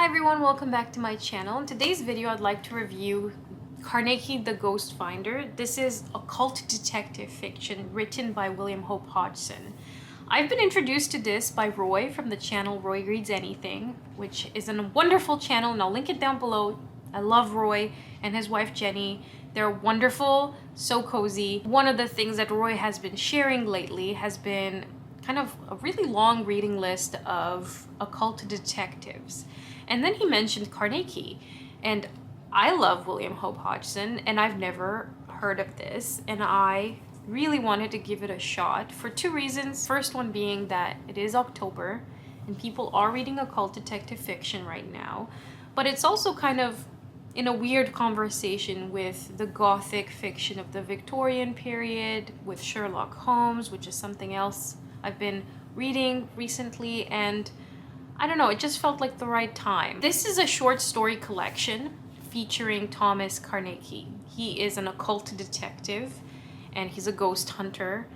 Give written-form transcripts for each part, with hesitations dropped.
everyone, welcome back to my channel. In today's video, I'd like to review Carnacki the Ghost Finder. This is occult detective fiction written by William Hope Hodgson. I've been introduced to this by Roy from the channel Roy Reads Anything, which is a wonderful channel, and I'll link it down below. I love Roy and his wife Jenny. They're wonderful, so cozy. One of the things that Roy has been sharing lately has been kind of a really long reading list of occult detectives. And then he mentioned Carnacki, and I love William Hope Hodgson, and I've never heard of this, and I really wanted to give it a shot for two reasons. First one being that it is October, and people are reading occult detective fiction right now, but it's also kind of in a weird conversation with the gothic fiction of the Victorian period, with Sherlock Holmes, which is something else I've been reading recently, and I don't know, it just felt like the right time. This is a short story collection featuring Thomas Carnacki. He is an occult detective and he's a ghost hunter,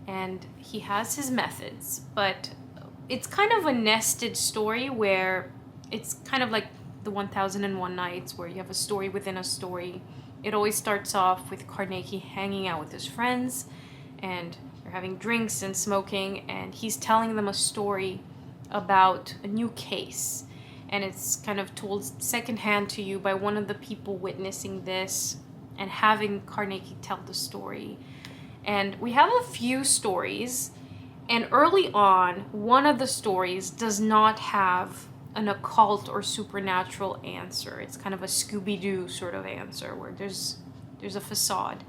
and he has his methods, but it's kind of a nested story where it's kind of like the 1001 Nights, where you have a story within a story. It always starts off with Carnacki hanging out with his friends, and they're having drinks and smoking, and he's telling them a story about a new case, and it's kind of told secondhand to you by one of the people witnessing this and having Carnacki tell the story. And we have a few stories, and early on, one of the stories does not have an occult or supernatural answer. It's kind of a Scooby-Doo sort of answer where there's a facade.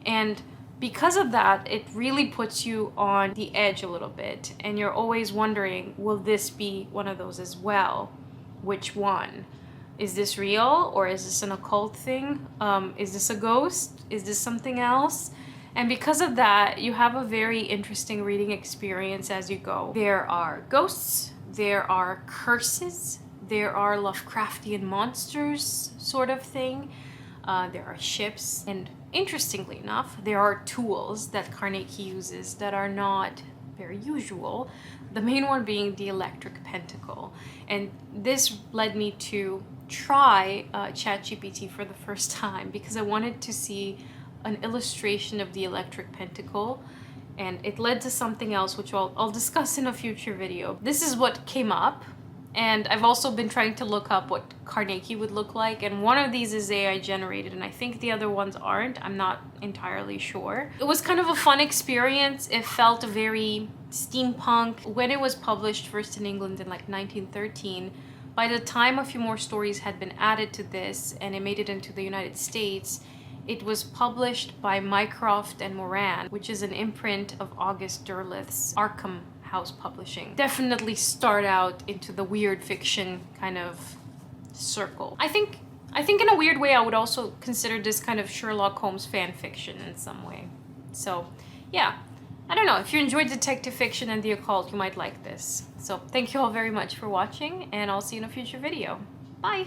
And because of that, it really puts you on the edge a little bit, and you're always wondering, will this be one of those as well? Which one? Is this real, or is this an occult thing? Is this a ghost? Is this something else? And because of that, you have a very interesting reading experience as you go. There are ghosts, there are curses, there are Lovecraftian monsters sort of thing. There are ships, and interestingly enough, there are tools that Carnacki uses that are not very usual. The main one being the electric pentacle. And this led me to try ChatGPT for the first time because I wanted to see an illustration of the electric pentacle, and it led to something else which I'll discuss in a future video. This is what came up. And I've also been trying to look up what Carnacki would look like, and one of these is AI generated, and I think the other ones aren't. I'm not entirely sure. It was kind of a fun experience. It felt very steampunk. When it was published first in England in like 1913, by the time a few more stories had been added to this and it made it into the United States, it was published by Mycroft and Moran, which is an imprint of August Derleth's Arkham House Publishing. Definitely start out into the weird fiction kind of circle. I think in a weird way I would also consider this kind of Sherlock Holmes fan fiction in some way. So yeah, I don't know, if you enjoy detective fiction and the occult, you might like this. So thank you all very much for watching, and I'll see you in a future video. Bye!